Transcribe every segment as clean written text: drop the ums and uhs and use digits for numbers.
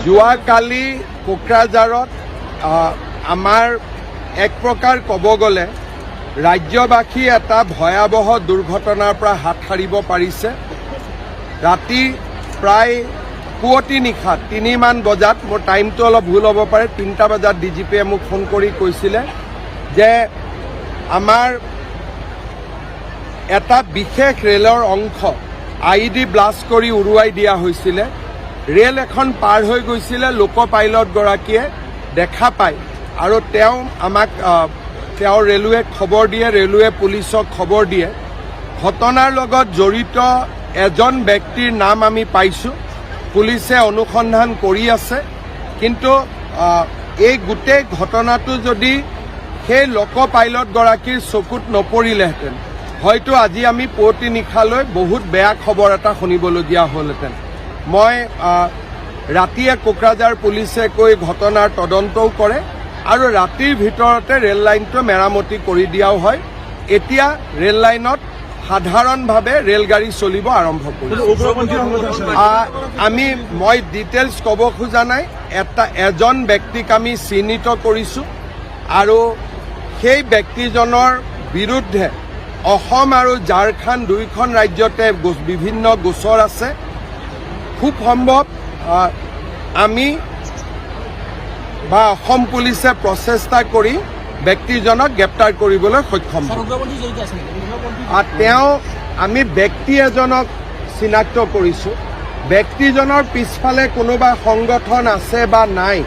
যোৱাকালি কোকৰাঝাৰত আমাৰ এক প্ৰকাৰ ক'ব গ'লে ৰাজ্যবাসী এটা ভয়াৱহ দুৰ্ঘটনাৰ পৰা হাত সাৰিব পাৰিছে। ৰাতি প্ৰায় পুৱতি নিশা 3মান বজাত, মোৰ টাইমটো অলপ ভুল হ'ব পাৰে, 3টা বজাত ডিজিপিয়ে মোক ফোন কৰি কৈছিলে যে আমাৰ এটা বিশেষ ৰেলৰ অংশ IED ব্লাষ্ট কৰি উৰুৱাই দিয়া হৈছিলে। ৰেল এখন পাৰ হৈ গৈছিলে, লোক পাইলটগৰাকীয়ে দেখা পায় আৰু তেওঁ আমাক ৰেলৱেক খবৰ দিয়ে, ৰেলৱে পুলিচক খবৰ দিয়ে। ঘটনাৰ লগত জড়িত এজন ব্যক্তিৰ নাম আমি পাইছোঁ, পুলিচে অনুসন্ধান কৰি আছে। কিন্তু এই গোটেই ঘটনাটো যদি সেই লোক পাইলটগৰাকীৰ চকুত নপৰিলেহেঁতেন, হয়তো আজি আমি পুৱতি নিশালৈ বহুত বেয়া খবৰ এটা শুনিবলগীয়া হ'লহেঁতেন। মই ৰাতিয়ে কোকৰাঝাৰ পুলিচে কৈ ঘটনাৰ তদন্তও কৰে আৰু ৰাতিৰ ভিতৰতে ৰেল লাইনটো মেৰামতি কৰি দিয়াও হয়। এতিয়া ৰেল লাইনত সাধাৰণভাৱে ৰেলগাড়ী চলিব আৰম্ভ কৰিছে। মই ডিটেইলছ ক'ব খোজা নাই। এজন ব্যক্তিক আমি চিহ্নিত কৰিছোঁ আৰু সেই ব্যক্তিজনৰ বিৰুদ্ধে অসম আৰু ঝাৰখণ্ড দুয়োখন ৰাজ্যতে বিভিন্ন গোচৰ আছে। খুব সম্ভৱ আমি বা অসম পুলিচে প্ৰচেষ্টা কৰি ব্যক্তিজনক গ্ৰেপ্তাৰ কৰিবলৈ সক্ষম হ'ব। আমি ব্যক্তি এজনক চিনাক্ত কৰিছোঁ। ব্যক্তিজনৰ পিছফালে কোনোবা সংগঠন আছে বা নাই,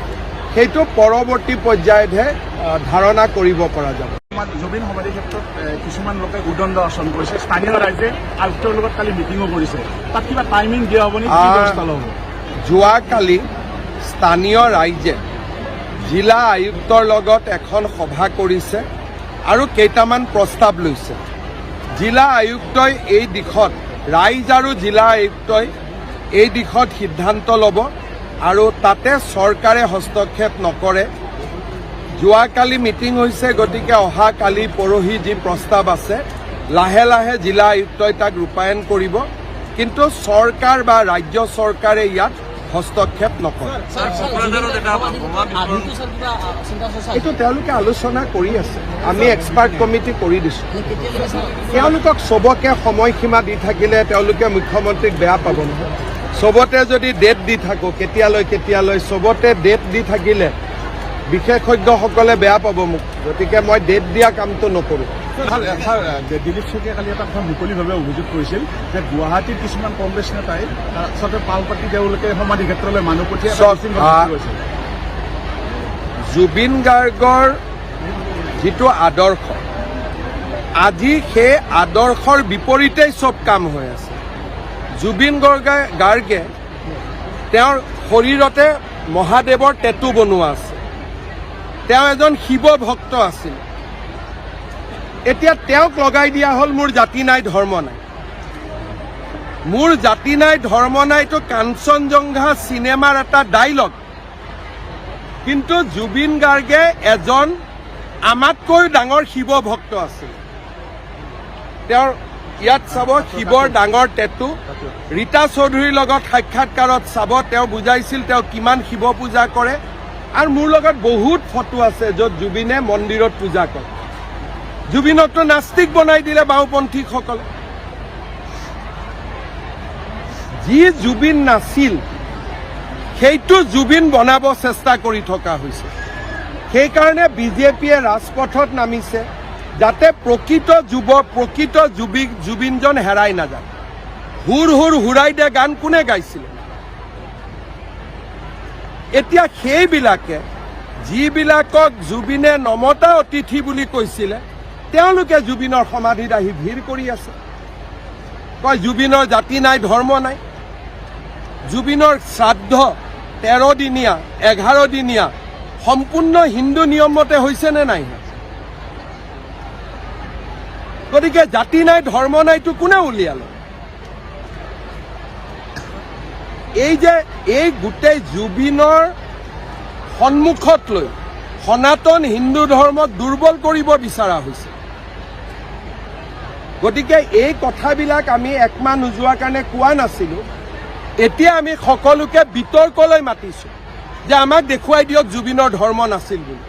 সেইটো পৰৱৰ্তী পৰ্যায়তহে ধাৰণা কৰিব পৰা যাব। জুবিন সমাধিৰ ক্ষেত্ৰত কিছুমান লোকে উদণ্ড আচৰণ কৰিছে। স্থানীয় ৰাইজে আয়ুক্তৰ লগত কালি মিটিঙো কৰিছে, তাত কিবা টাইমিং দিয়া হ'ব নেকি? যোৱাকালি স্থানীয় ৰাইজে জিলা আয়ুক্তৰ লগত এখন সভা কৰিছে আৰু কেইটামান প্ৰস্তাৱ লৈছে। জিলা আয়ুক্তই এই দিশত, ৰাইজ আৰু জিলা আয়ুক্তই এই দিশত সিদ্ধান্ত ল'ব আৰু তাতে চৰকাৰে হস্তক্ষেপ নকৰে। যোৱাকালি মিটিং হৈছে, গতিকে অহা কালি পৰহি যি প্ৰস্তাৱ আছে লাহে লাহে জিলা আয়ুক্তই তাক ৰূপায়ণ কৰিব, কিন্তু চৰকাৰ বা ৰাজ্য চৰকাৰে ইয়াত হস্তক্ষেপ নকৰে। এইটো তেওঁলোকে আলোচনা কৰি আছে, আমি এক্সপাৰ্ট কমিটি কৰি দিছোঁ। তেওঁলোকক চবকে সময়সীমা দি থাকিলে তেওঁলোকে মুখ্যমন্ত্ৰীক বেয়া পাব নহয়। চবতে যদি ডেট দি থাকোঁ, কেতিয়ালৈ চবতে ডেট দি থাকিলে বিশেষজ্ঞসকলে বেয়া পাব মোক, গতিকে মই ডেট দিয়া কামটো নকৰোঁ। দিলীপ শইকীয়াই কালি এটা কথা মুকলিভাৱে অভিযোগ কৰিছিল যে গুৱাহাটীৰ কিছুমান কংগ্ৰেছ নেতাই আচলতে পাল পাতি তেওঁলোকে সমাধি ক্ষেত্ৰলৈ মানুহ পঠিয়াই জুবিন গাৰ্গৰ যিটো আদৰ্শ, আজি সেই আদৰ্শৰ বিপৰীতেই চব কাম হৈ আছে। জুবিন গাৰ্গে তেওঁৰ শৰীৰতে মহাদেৱৰ টেটু বনোৱা আছে। তেওঁ এজন শিৱ ভক্ত আছিল। এতিয়া তেওঁক লগাই দিয়া হ'ল মোৰ জাতি নাই ধৰ্ম নাই। মোৰ জাতি নাই ধৰ্ম নাইটো কাঞ্চনজংঘা চিনেমাৰ এটা ডাইলগ, কিন্তু জুবিন গাৰ্গে এজন আমাতকৈ ডাঙৰ শিৱ ভক্ত আছিল। তেওঁৰ ইয়াত চাব শিৱৰ ডাঙৰ টেটু। ৰীতা চৌধুৰীৰ লগত সাক্ষাৎকাৰত চাব, তেওঁ বুজাইছিল তেওঁ কিমান শিৱ পূজা কৰে। আৰু মোৰ লগত বহুত ফটো আছে য'ত জুবিনে মন্দিৰত পূজা কৰে। জুবিনকতো নাস্তিক বনাই দিলে বাওঁপন্থীসকলে। যি জুবিন নাছিল সেইটো জুবিন বনাব চেষ্টা কৰি থকা হৈছে। সেইকাৰণে বিজেপিয়ে ৰাজপথত নামিছে, যাতে প্ৰকৃত জুবিনজন হেৰাই নাযায়। হুৰ হুৰ হুৰাই দে গান কোনে গাইছিল? এতিয়া সেইবিলাকে যিবিলাকক জুবিনে নমতা অতিথি বুলি কৈছিলে, তেওঁলোকে জুবিনৰ সমাধিত আহি ভিৰ কৰি আছে। কয় জুবিনৰ জাতি নাই ধৰ্ম নাই। জুবিনৰ শ্ৰাদ্ধ 13 দিনীয়া 11 দিনীয়া সম্পূৰ্ণ হিন্দু নিয়মমতে হৈছে নে নাই? গতিকে জাতি নাই ধৰ্ম নাইটো কোনে উলিয়ালে? এই গোটেই জুবিনৰ সন্মুখত লৈ সনাতন হিন্দু ধৰ্মক দুৰ্বল কৰিব বিচৰা হৈছে। গতিকে এই কথাবিলাক আমি একমাহ নোযোৱাৰ কাৰণে কোৱা নাছিলোঁ। এতিয়া আমি সকলোকে বিতৰ্কলৈ মাতিছোঁ যে আমাক দেখুৱাই দিয়ক জুবিনৰ ধৰ্ম নাছিল বুলি,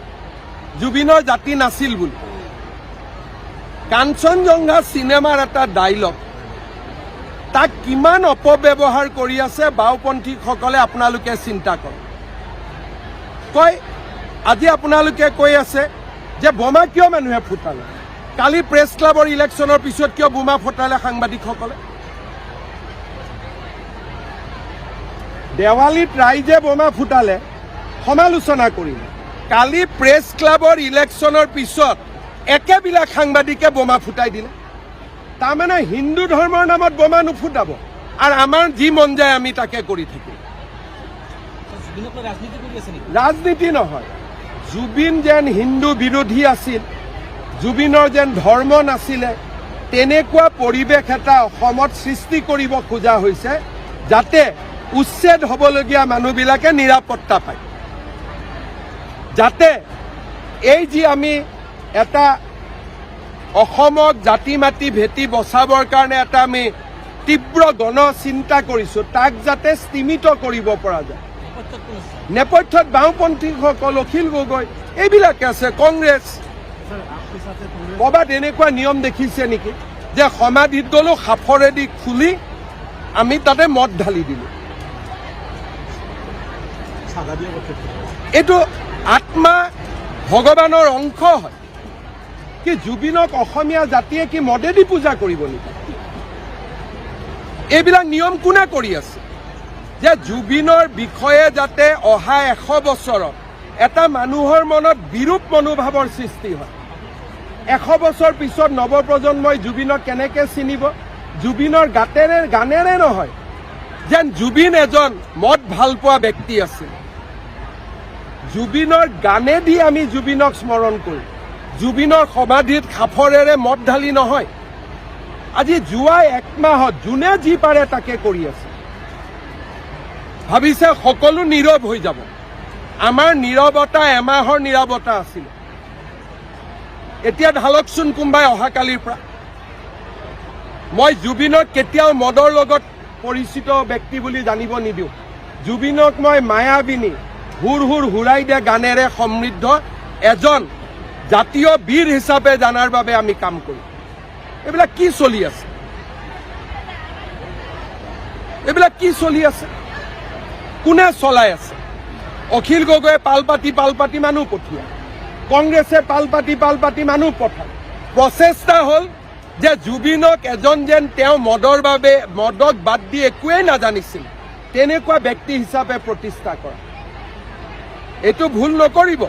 জুবিনৰ জাতি নাছিল বুলি। কাঞ্চনজংঘা চিনেমাৰ এটা ডাইলগ, তাক কিমান অপব্যৱহাৰ কৰি আছে বাওঁপন্থীসকলে আপোনালোকে চিন্তা কৰক। কয় আজি আপোনালোকে কৈ আছে যে বোমা কিয় মানুহে ফুটালে, কালি প্ৰেছ ক্লাবৰ ইলেকশ্যনৰ পিছত কিয় বোমা ফুটালে সাংবাদিকসকলে? দেৱালীত ৰাইজে বোমা ফুটালে, সমালোচনা কৰিলে। কালি প্ৰেছ ক্লাবৰ ইলেকশ্যনৰ পিছত একেবিলাক সাংবাদিকে বোমা ফুটাই দিলে। তাৰমানে হিন্দু ধৰ্মৰ নামত বোমা নুফুটাব আৰু আমাৰ যি মন যায় আমি তাকে কৰি থাকিম। ৰাজনীতি নহয়, জুবিন যেন হিন্দু বিৰোধী আছিল, জুবিনৰ যেন ধৰ্ম নাছিলে, তেনেকুৱা পৰিৱেশ এটা অসমত সৃষ্টি কৰিব খোজা হৈছে যাতে উচ্ছেদ হ'বলগীয়া মানুহবিলাকে নিৰাপত্তা পায়, যাতে এই যি আমি এটা অসমক জাতি মাতি ভেটি বচাবৰ কাৰণে এটা আমি তীব্ৰ গণ চিন্তা কৰিছোঁ, তাক যাতে স্তীমিত কৰিব পৰা যায়। নেপথ্যত বাওঁপন্থীসকল, অখিল গগৈ এইবিলাকে আছে, কংগ্ৰেছ। ক'ৰবাত এনেকুৱা নিয়ম দেখিছে নেকি যে সমাধিত গ'লো সাফৰেদি খুলি আমি তাতে মদ ঢালি দিলোঁ? এইটো আত্মা ভগৱানৰ অংশ হয়। কি জুবিনক অসমীয়া জাতিয়ে কি মদেদি পূজা কৰিব নেকি? এইবিলাক নিয়ম কোনে কৰি আছে যে জুবিনৰ বিষয়ে যাতে অহা 100 বছৰত এটা মানুহৰ মনত বিৰূপ মনোভাৱৰ সৃষ্টি হয়? 100 বছৰ পিছত নৱপ্ৰজন্মই জুবিনক কেনেকৈ চিনিব? জুবিনৰ গানেৰে নহয়, যেন জুবিন এজন মদ ভাল পোৱা ব্যক্তি আছিল। জুবিনৰ গানেদি আমি জুবিনক স্মৰণ কৰোঁ, জুবিনৰ সমাধিত সাফৰেৰে মদ ঢালি নহয়। আজি যোৱা 1 মাহত যোনে যি পাৰে তাকে কৰি আছে, ভাবিছে সকলো নীৰৱ হৈ যাব। আমাৰ নীৰৱতা এমাহৰ নীৰৱতা আছিল, এতিয়া ঢালকচোন কোনোবাই অহাকালিৰ পৰা। মই জুবিনক কেতিয়াও মদৰ লগত পৰিচিত ব্যক্তি বুলি জানিব নিদিওঁ। জুবিনক মই মায়াবিনী, হুৰ হুৰ হুৰাই দিয়া গানেৰে সমৃদ্ধ এজন জাতীয় বীৰ হিচাপে জানাৰ বাবে আমি কাম কৰোঁ। এইবিলাক কি চলি আছে? এইবিলাক কি চলি আছে? কোনে চলাই আছে? অখিল গগৈয়ে পাল পাতি মানুহ পঠিয়ায়, কংগ্ৰেছে পাল পাতি মানুহ পঠায়। প্ৰচেষ্টা হ'ল যে জুবিনক এজন যেন তেওঁ মদৰ বাবে, মদক বাদ দি একোৱেই নাজানিছিল তেনেকুৱা ব্যক্তি হিচাপে প্ৰতিষ্ঠা কৰা। এইটো ভুল নকৰিব।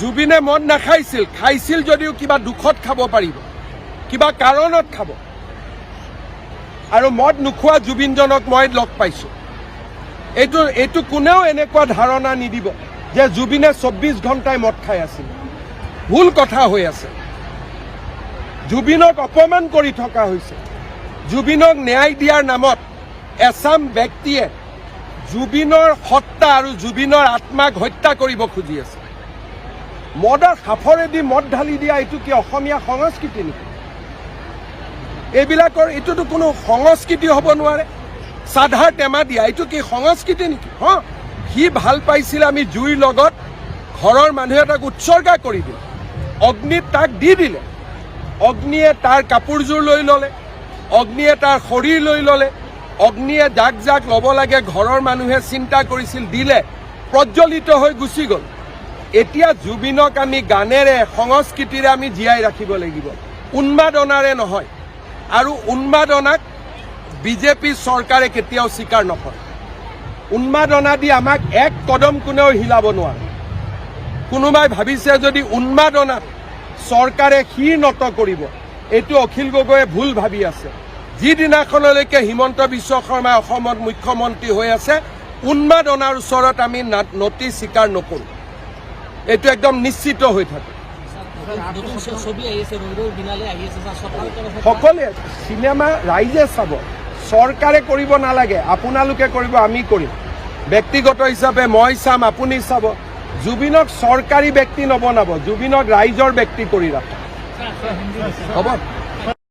জুবিনে মদ নাখাইছিল, খাইছিল যদিও কিবা দুখত খাব পাৰিব, কিবা কাৰণত খাব। আৰু মদ নোখোৱা জুবিনজনক মই লগ পাইছোঁ। এইটো কোনেও এনেকুৱা ধাৰণা নিদিব যে জুবিনে 24 ঘণ্টাই মদ খাই আছিল। ভুল কথা হৈ আছে। জুবিনক অপমান কৰি থকা হৈছে। জুবিনক ন্যায় দিয়াৰ নামত এচাম ব্যক্তিয়ে জুবিনৰ সত্তা আৰু জুবিনৰ আত্মাক হত্যা কৰিব খুজি আছে। মদৰ সাফৰেদি মদ ঢালি দিয়া এইটো কি অসমীয়া সংস্কৃতি নেকি? এইবিলাকৰ এইটোতো কোনো সংস্কৃতি হ'ব নোৱাৰে। চাধাৰ টেমা দিয়া এইটো কি সংস্কৃতি নেকি? সি ভাল পাইছিল, আমি জুইৰ লগত ঘৰৰ মানুহে তাক উৎসৰ্গা কৰি দিলে, অগ্নিত তাক দি দিলে। অগ্নিয়ে তাৰ কাপোৰযোৰ লৈ ল'লে, অগ্নিয়ে তাৰ শৰীৰ লৈ ল'লে, অগ্নিয়ে যাক যাক ল'ব লাগে ঘৰৰ মানুহে চিন্তা কৰিছিল, দিলে, প্ৰজ্বলিত হৈ গুচি গ'ল। এতিয়া জুবিনক আমি গানেৰে, সংস্কৃতিৰে আমি জীয়াই ৰাখিব লাগিব, উন্মাদনাৰে নহয়। আৰু উন্মাদনাক বিজেপি চৰকাৰে কেতিয়াও স্বীকাৰ নকৰে। উন্মাদনা দি আমাক এক কদম কোনেও হিলাব নোৱাৰে। কোনোবাই ভাবিছে যদি উন্মাদনাত চৰকাৰে শিৰ নত কৰিব, এইটো অখিল গগৈয়ে ভুল ভাবি আছে। যিদিনাখনলৈকে হিমন্ত বিশ্ব শৰ্মাই অসমত মুখ্যমন্ত্ৰী হৈ আছে, উন্মাদনাৰ ওচৰত আমি নতি স্বীকাৰ নকৰোঁ। এইটো একদম নিশ্চিত হৈ থাকে। সকলোৱে চিনেমা ৰাইজে চাব, চৰকাৰে কৰিব নালাগে, আপোনালোকে কৰিব, আমি কৰিম। ব্যক্তিগত হিচাপে মই চাম, আপুনি চাব। জুবিনক চৰকাৰী ব্যক্তি নবনাব, জুবিনক ৰাইজৰ ব্যক্তি কৰি ৰাখক। হ'ব।